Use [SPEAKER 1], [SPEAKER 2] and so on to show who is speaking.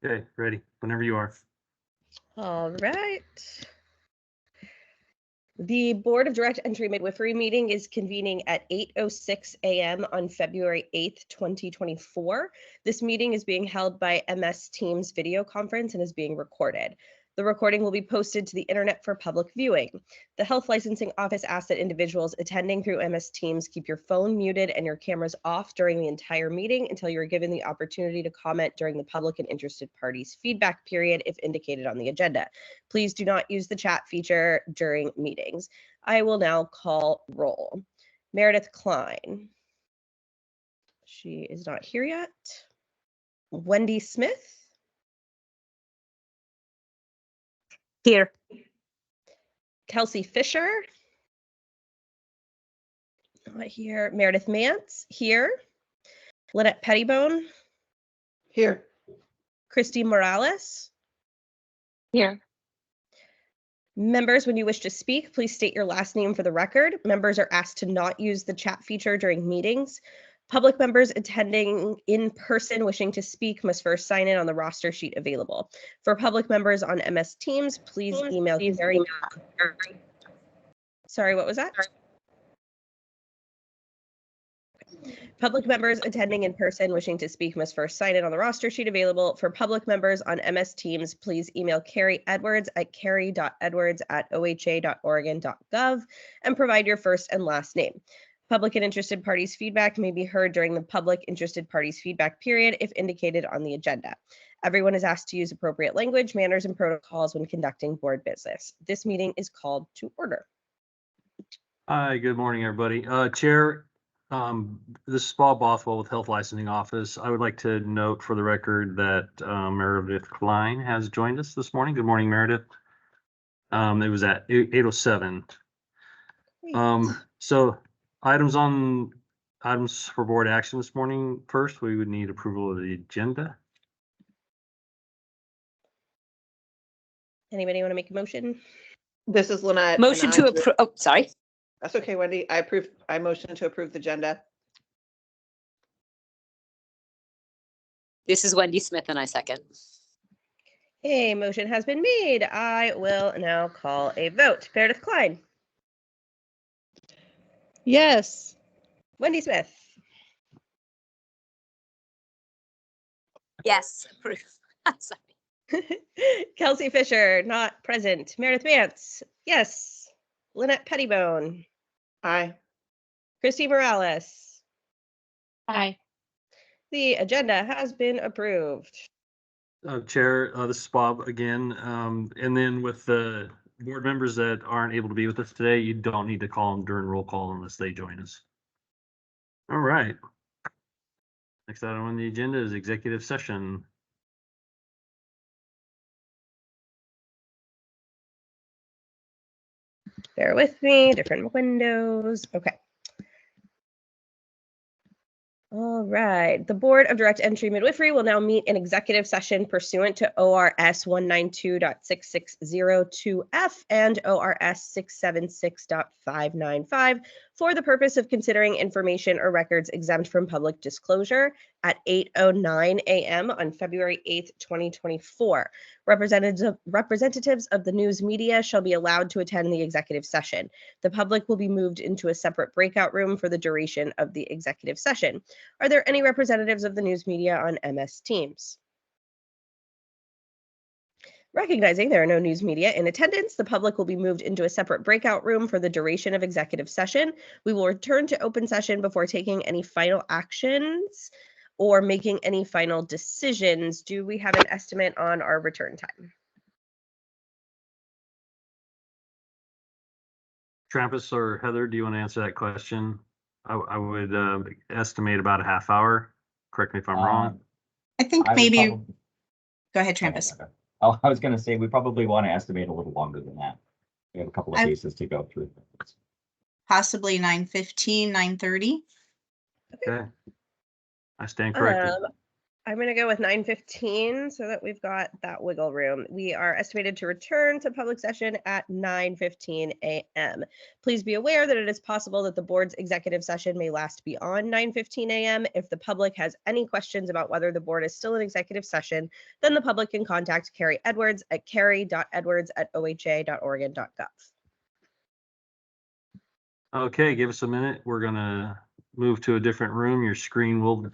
[SPEAKER 1] Okay, ready, whenever you are.
[SPEAKER 2] All right. The Board of Direct Entry Midwifery meeting is convening at 8:06 a.m. on February 8th, 2024. This meeting is being held by MS Teams video conference and is being recorded. The recording will be posted to the internet for public viewing. The Health Licensing Office asks that individuals attending through MS Teams keep your phone muted and your cameras off during the entire meeting until you are given the opportunity to comment during the public and interested parties feedback period if indicated on the agenda. Please do not use the chat feature during meetings. I will now call roll. Meredith Klein. She is not here yet. Wendy Smith.
[SPEAKER 3] Here.
[SPEAKER 2] Kelsey Fisher. Not here. Meredith Mance. Here. Lynette Pettibone.
[SPEAKER 4] Here.
[SPEAKER 2] Christy Morales.
[SPEAKER 3] Here.
[SPEAKER 2] Members, when you wish to speak, please state your last name for the record. Members are asked to not use the chat feature during meetings. Public members attending in person wishing to speak must first sign in on the roster sheet available. For public members on MS Teams, please email Carrie. Sorry, what was that? Public members attending in person wishing to speak must first sign in on the roster sheet available. For public members on MS Teams, please email Carrie Edwards at carrie.edwards@oha.oregon.gov and provide your first and last name. Public and interested parties' feedback may be heard during the public interested parties' feedback period if indicated on the agenda. Everyone is asked to use appropriate language, manners, and protocols when conducting board business. This meeting is called to order.
[SPEAKER 1] Hi, good morning, everybody. Chair, this is Bob Bothwell with Health Licensing Office. I would like to note for the record that Meredith Klein has joined us this morning. Good morning, Meredith. It was at 8:07. So items for board action this morning. First, we would need approval of the agenda.
[SPEAKER 2] Anybody want to make a motion?
[SPEAKER 4] This is Lynette.
[SPEAKER 3] Motion to approve. Oh, sorry.
[SPEAKER 4] That's okay, Wendy. I motion to approve the agenda.
[SPEAKER 3] This is Wendy Smith and I second.
[SPEAKER 2] A motion has been made. I will now call a vote. Meredith Klein.
[SPEAKER 5] Yes.
[SPEAKER 2] Wendy Smith.
[SPEAKER 3] Yes, approve. Sorry.
[SPEAKER 2] Kelsey Fisher, not present. Meredith Mance. Yes. Lynette Pettibone.
[SPEAKER 4] Aye.
[SPEAKER 2] Christy Morales.
[SPEAKER 5] Aye.
[SPEAKER 2] The agenda has been approved.
[SPEAKER 1] Chair, this is Bob again. And then with the board members that aren't able to be with us today, you don't need to call them during roll call unless they join us. All right. Next item on the agenda is executive session.
[SPEAKER 2] Bear with me, different windows. Okay. All right. The Board of Direct Entry Midwifery will now meet in executive session pursuant to ORS 192.6602F and ORS 676.595 for the purpose of considering information or records exempt from public disclosure at 8:09 a.m. on February 8th, 2024. Representatives of the news media shall be allowed to attend the executive session. The public will be moved into a separate breakout room for the duration of the executive session. Are there any representatives of the news media on MS Teams? Recognizing there are no news media in attendance, the public will be moved into a separate breakout room for the duration of executive session. We will return to open session before taking any final actions or making any final decisions. Do we have an estimate on our return time?
[SPEAKER 1] Travis or Heather, do you want to answer that question? I would estimate about a half hour. Correct me if I'm wrong.
[SPEAKER 6] I think maybe. Go ahead, Travis.
[SPEAKER 7] Okay. Oh, I was going to say we probably want to estimate a little longer than that. We have a couple of cases to go through.
[SPEAKER 6] Possibly 9:15, 9:30.
[SPEAKER 1] Okay. I stand corrected.
[SPEAKER 2] I'm going to go with 9:15 so that we've got that wiggle room. We are estimated to return to public session at 9:15 a.m. Please be aware that it is possible that the board's executive session may last beyond 9:15 a.m. If the public has any questions about whether the board is still in executive session, then the public can contact Carrie Edwards at carrie.edwards@oha.oregon.gov.
[SPEAKER 1] Okay, give us a minute. We're gonna move to a different room. Your screen will